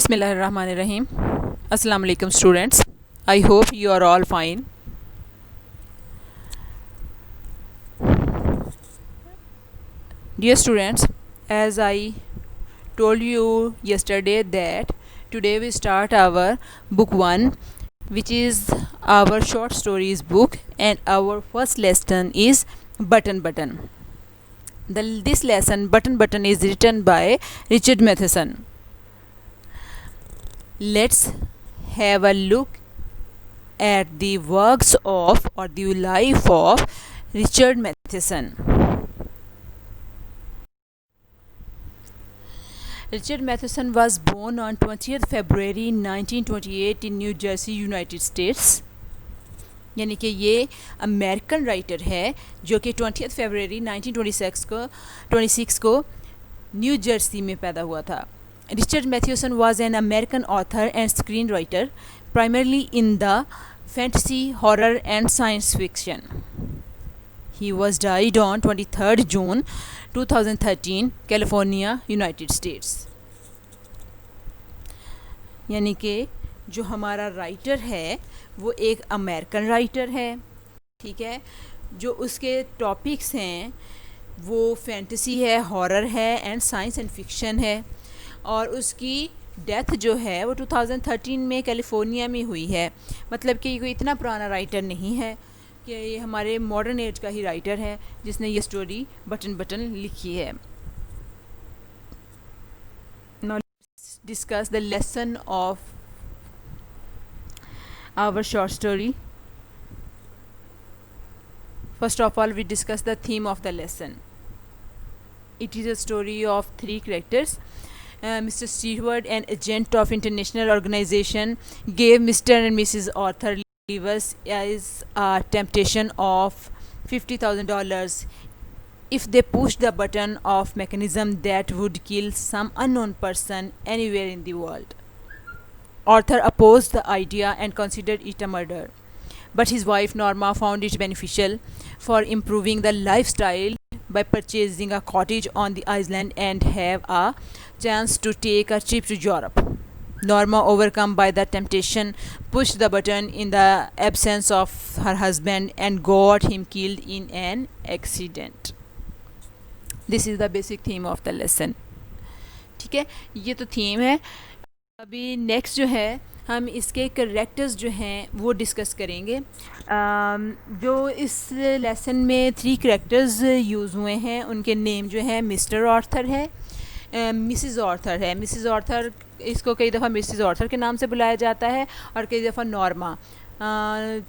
Bismillahirrahmanirrahim. Assalamu alaikum students. I hope you are all fine. Dear students, as I told you yesterday that today we start our book 1, which is our short stories book, and our first lesson is Button. This lesson Button is written by Richard Matheson. Let's have a look at the works of or the life of Richard Matheson. Richard Matheson was born on 20th February 1928 in New Jersey, United States. यानी कि ये American writer है जो कि 20th फरवरी 1926 को new Jersey में पैदा हुआ था. Richard Matheson was an American author and screenwriter, primarily in the fantasy, horror, and science fiction. He was died on 23rd June 2013, California, United States. यानी कि जो हमारा राइटर है वो एक अमेरिकन राइटर है, ठीक है. जो उसके टॉपिक्स हैं वो फैंटेसी है, हॉरर है एंड साइंस एंड फिक्शन है. और उसकी डेथ जो है वो 2013 में कैलिफोर्निया में हुई है. मतलब कि कोई इतना पुराना राइटर नहीं है कि ये हमारे मॉडर्न एज का ही राइटर है जिसने ये स्टोरी बटन लिखी है. Now let's discuss the lesson of our short story. First of all, we discuss the theme of the lesson. It is a story of three characters. Mr. Stewart, an agent of international organization, gave Mr. and Mrs. Arthur Lewis as a temptation of $50,000 if they pushed the button of mechanism that would kill some unknown person anywhere in the world. Arthur opposed the idea and considered it a murder, but his wife Norma found it beneficial for improving the lifestyle by purchasing a cottage on the island and have a chance to take a trip to Europe. Norma, overcome by the temptation, pushed the button in the absence of her husband and got him killed in an accident. This is the basic theme of the lesson. ठीक है, ये तो theme है. अभी next जो है हम इसके करेक्टर्स जो हैं वो डिस्कस करेंगे. जो इस लेसन में 3 करेक्टर्स यूज़ हुए हैं उनके नेम जो है मिस्टर आर्थर है, मिसिज़ आर्थर है. मिसिज़ आर्थर इसको कई दफ़ा मिसिज़ आर्थर के नाम से बुलाया जाता है और कई दफ़ा नॉर्मा.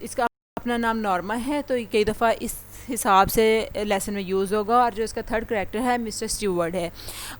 इसका अपना नाम नॉर्मा है तो कई दफ़ा इस हिसाब से लेसन में यूज़ होगा. और जो इसका थर्ड करैक्टर है मिस्टर स्टीवर्ट है.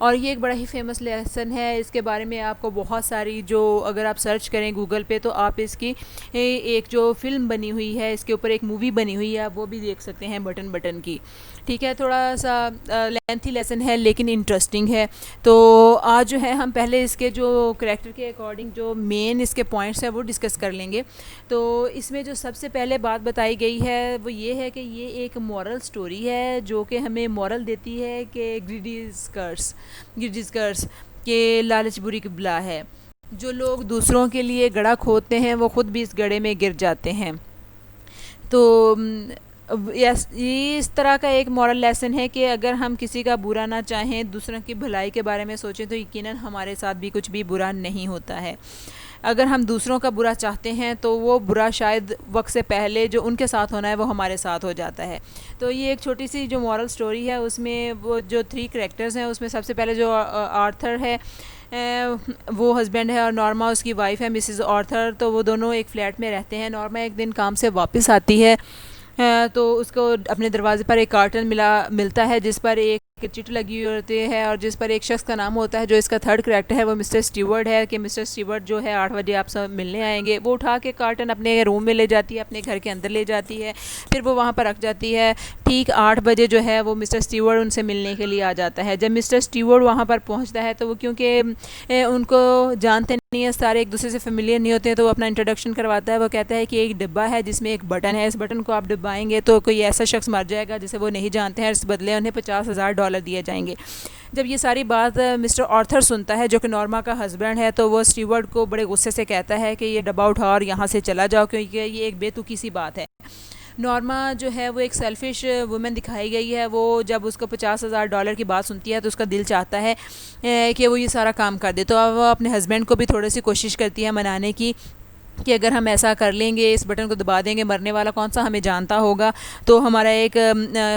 और ये एक बड़ा ही फेमस लेसन है. इसके बारे में आपको बहुत सारी जो अगर आप सर्च करें गूगल पे तो आप इसकी एक जो फ़िल्म बनी हुई है इसके ऊपर एक मूवी बनी हुई है आप वो भी देख सकते हैं बटन की. ठीक है, थोड़ा सा लेंथी लेसन है लेकिन इंटरेस्टिंग है. तो आज जो है हम पहले इसके जो करैक्टर के अकॉर्डिंग जो मेन इसके पॉइंट्स हैं वो डिस्कस कर लेंगे. तो इसमें जो सबसे पहले बात बताई गई है वो ये है कि ये एक मॉरल स्टोरी है जो कि हमें मॉरल देती है कि ग्रीडी स्कर्स के लालच बुरी की बला है. जो लोग दूसरों के लिए गड़ा खोदते हैं वो ख़ुद भी इस गड़े में गिर जाते हैं. तो ये इस तरह का एक मॉरल लेसन है कि अगर हम किसी का बुरा ना चाहें, दूसरों की भलाई के बारे में सोचें तो यकीनन हमारे साथ भी कुछ भी बुरा नहीं होता है. अगर हम दूसरों का बुरा चाहते हैं तो वो बुरा शायद वक्त से पहले जो उनके साथ होना है वो हमारे साथ हो जाता है. तो ये एक छोटी सी जो मॉरल स्टोरी है उसमें वो जो 3 करैक्टर्स हैं उसमें सबसे पहले जो आर्थर है वो हस्बैंड है और नॉर्मा उसकी वाइफ है मिसिज़ आर्थर. तो वो दोनों एक फ़्लैट में रहते हैं. नॉर्मा एक दिन काम से वापस आती है तो उसको अपने दरवाज़े पर एक कार्टन मिलता है जिस पर एक चिट लगी हुई होती है और जिस पर एक शख्स का नाम होता है. जो इसका थर्ड करैक्टर है वो मिस्टर स्टीवर्ट है कि मिस्टर स्टीवर्ट जो है 8 बजे आप सब मिलने आएंगे. वो उठा के कार्टन अपने रूम में ले जाती है, अपने घर के अंदर ले जाती है, फिर वो वहाँ पर रख जाती है. ठीक 8 बजे जो है वो मिस्टर स्टीवर्ट उनसे मिलने के लिए आ जाता है. जब मिस्टर स्टीवर्ट वहाँ पर पहुँचता है तो वो क्योंकि उनको जानते नहीं है, सारे एक दूसरे से फेमिलियर नहीं होते हैं, तो वो अपना इंट्रोडक्शन करवाता है। वो कहता है कि एक डिब्बा है जिसमें एक बटन है, इस बटन को आप दबाएंगे तो कोई ऐसा शख्स मर जाएगा जिसे वो नहीं जानते हैं, इस बदले उन्हें $50,000 दिए जाएंगे। जब ये सारी बात मिस्टर आर्थर सुनता है, जो कि नॉर्मा का हस्बैंड है, तो वो स्टीवर्ड को बड़े गुस्से से कहता है कि ये डब्बा उठा और यहाँ से चला जाओ, क्योंकि ये एक बेतुकी सी बात है। नॉर्मा जो है वो एक सेल्फिश वुमेन दिखाई गई है। वो जब उसको $50,000 की बात सुनती है तो उसका दिल चाहता है कि वो ये सारा काम कर दे। तो अब वो अपने हस्बैंड को भी थोड़ी सी कोशिश करती है मनाने की कि अगर हम ऐसा कर लेंगे, इस बटन को दबा देंगे, मरने वाला कौन सा हमें जानता होगा। तो हमारा एक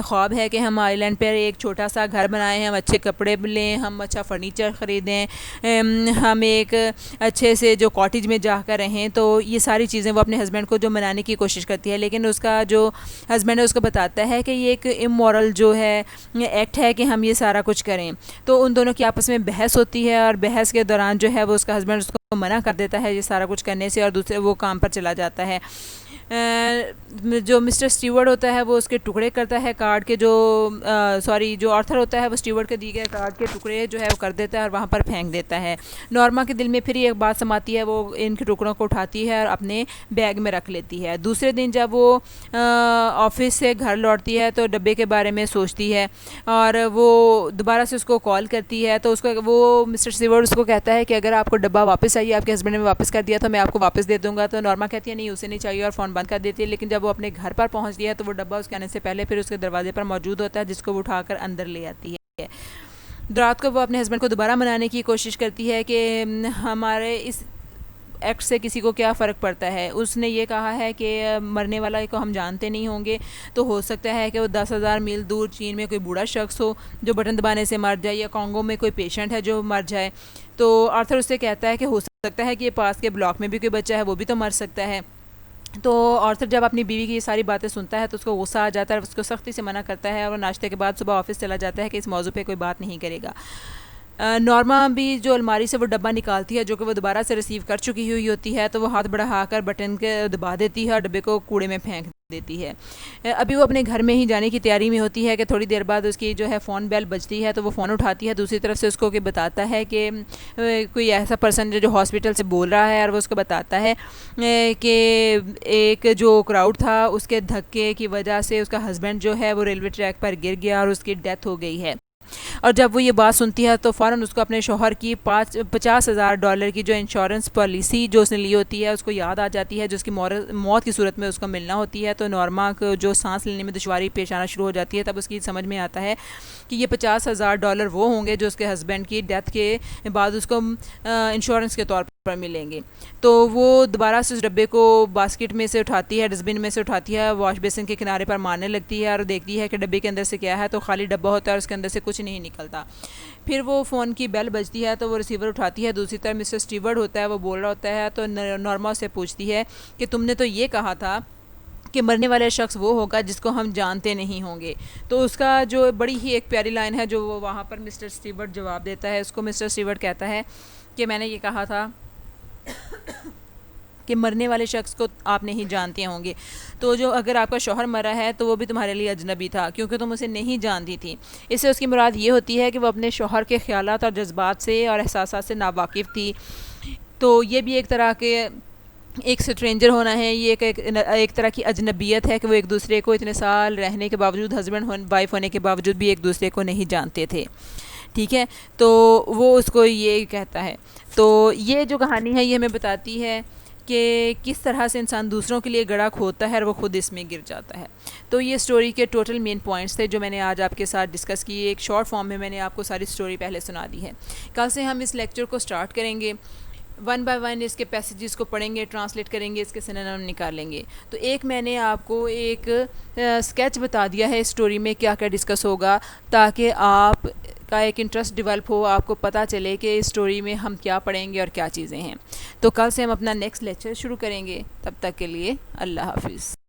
ख्वाब है कि हम आइलैंड पर एक छोटा सा घर बनाएं, हम अच्छे कपड़े लें, हम अच्छा फर्नीचर ख़रीदें, हम एक अच्छे से जो कॉटेज में जाकर रहें। तो ये सारी चीज़ें वो अपने हस्बैंड को जो मनाने की कोशिश करती है, लेकिन उसका जो हस्बैंड है उसको बताता है कि ये एक इमोरल जो है एक्ट है कि हम ये सारा कुछ करें। तो उन दोनों की आपस में बहस होती है और बहस के दौरान जो है वो उसका हस्बैंड उसको मना कर देता है ये सारा कुछ करने से, और दूसरे वो काम पर चला जाता है। जो मिस्टर स्टीवर्ड होता है वो उसके टुकड़े करता है कार्ड के, जो आर्थर होता है वो स्टीवर्ड के दिए गए कार्ड के टुकड़े जो है वो कर देता है और वहाँ पर फेंक देता है। नॉर्मा के दिल में फिर एक बात समाती है, वो इनके टुकड़ों को उठाती है और अपने बैग में रख लेती है। दूसरे दिन जब वो ऑफिस से घर लौटती है तो डब्बे के बारे में सोचती है और वो दोबारा से उसको कॉल करती है। तो उसको वो मिस्टर स्टीवर्ड उसको कहता है कि अगर आपको डब्बा वापस चाहिए, आपके हस्बैंड ने वापस कर दिया तो मैं आपको वापस दे दूँगा। तो नॉर्मा कहती है नहीं, उसे नहीं चाहिए और फ़ोन बंद कर देती है। लेकिन जब वो अपने घर पर पहुंचती है तो वो डब्बा उसके आने से पहले फिर उसके दरवाजे पर मौजूद होता है, जिसको वो उठाकर अंदर ले आती है। रात को वो अपने हस्बैंड को दोबारा मनाने की कोशिश करती है कि हमारे इस एक्ट से किसी को क्या फ़र्क पड़ता है। उसने ये कहा है कि मरने वाला को हम जानते नहीं होंगे, तो हो सकता है कि वो 10,000 मील दूर चीन में कोई बूढ़ा शख्स हो जो बटन दबाने से मर जाए, या कॉन्गो में कोई पेशेंट है जो मर जाए। तो आर्थर उससे कहता है कि हो सकता है कि ये पास के ब्लॉक में भी कोई बच्चा है, वो भी तो मर सकता है। तो आर्थर जब अपनी बीवी की ये सारी बातें सुनता है तो उसको गुस्सा आ जाता है, उसको सख्ती से मना करता है और नाश्ते के बाद सुबह ऑफिस चला जाता है कि इस मौजू पे कोई बात नहीं करेगा। नॉर्मा भी जो अलमारी से वो डब्बा निकालती है जो कि वो दोबारा से रिसीव कर चुकी हुई होती है, तो वो हाथ बढ़ाकर बटन के दबा देती है और डब्बे को कूड़े में फेंक देती है। अभी वो अपने घर में ही जाने की तैयारी में होती है कि थोड़ी देर बाद उसकी जो है फ़ोन बेल बजती है, तो वो फ़ोन उठाती है। दूसरी तरफ से उसको बताता है कि कोई ऐसा पर्सन जो हॉस्पिटल से बोल रहा है, और वो उसको बताता है कि एक जो क्राउड था उसके धक्के की वजह से उसका हस्बैंड जो है वो रेलवे ट्रैक पर गिर गया और उसकी डेथ हो गई है। और जब वो ये बात सुनती है तो फ़ौरन उसको अपने शौहर की $50,000 की जो इंश्योरेंस पॉलिसी जो उसने ली होती है उसको याद आ जाती है, जो उसकी मौत की सूरत में उसको मिलना होती है। तो नॉर्मा को जो सांस लेने में दुश्वारी पेश आना शुरू हो जाती है, तब उसकी समझ में आता है कि ये $50,000 वो होंगे जो उसके हस्बैंड की डेथ के बाद उसको इंश्योरेंस के तौर पर मिलेंगे। तो वो दोबारा से उस डब्बे को बास्केट में से उठाती है, डस्टबिन में से उठाती है, वॉश बेसिन के किनारे पर मारने लगती है और देखती है कि डब्बे के अंदर से क्या है, तो खाली डब्बा होता है और उसके अंदर से कुछ नहीं निकलता। फिर वो फ़ोन की बेल बजती है तो वो रिसीवर उठाती है। दूसरी तरफ मिस्टर स्टीवर्ड होता है, वो बोल रहा होता है। तो नॉर्मा से पूछती है कि तुमने तो ये कहा था कि मरने वाला शख्स वो होगा जिसको हम जानते नहीं होंगे। तो उसका जो बड़ी ही एक प्यारी लाइन है जो वो वहाँ पर मिस्टर स्टीवर्ड जवाब देता है। उसको मिस्टर स्टीवर्ड कहता है कि मैंने ये कहा था कि मरने वाले शख्स को आप नहीं जानते होंगे, तो जो अगर आपका शौहर मरा है तो वो भी तुम्हारे लिए अजनबी था क्योंकि तुम उसे नहीं जानती थी। इससे उसकी मुराद ये होती है कि वो अपने शौहर के ख्यालात और जज्बात से और एहसासात से नावाकिफ़ थी। तो ये भी एक तरह के एक स्ट्रेंजर होना है, ये एक तरह की अजनबियत है कि वो एक दूसरे को इतने साल रहने के बावजूद, हस्बैंड वाइफ होने के बावजूद भी एक दूसरे को नहीं जानते थे। ठीक है, तो वो उसको ये कहता है। तो ये जो कहानी है ये हमें बताती है कि किस तरह से इंसान दूसरों के लिए गड़ा खोदता है और वो खुद इसमें गिर जाता है। तो ये स्टोरी के टोटल मेन पॉइंट्स थे जो मैंने आज आपके साथ डिस्कस किए। एक शॉर्ट फॉर्म में मैंने आपको सारी स्टोरी पहले सुना दी है। कल से हम इस लेक्चर को स्टार्ट करेंगे, 1 बाय 1 इसके पैसेजेस को पढ़ेंगे, ट्रांसलेट करेंगे, इसके सिनोनिम निकालेंगे। तो एक मैंने आपको एक स्केच बता दिया है स्टोरी में क्या क्या डिस्कस होगा, ताकि आप का एक इंटरेस्ट डेवलप हो, आपको पता चले कि इस स्टोरी में हम क्या पढ़ेंगे और क्या चीज़ें हैं। तो कल से हम अपना नेक्स्ट लेक्चर शुरू करेंगे। तब तक के लिए अल्लाह हाफिज़।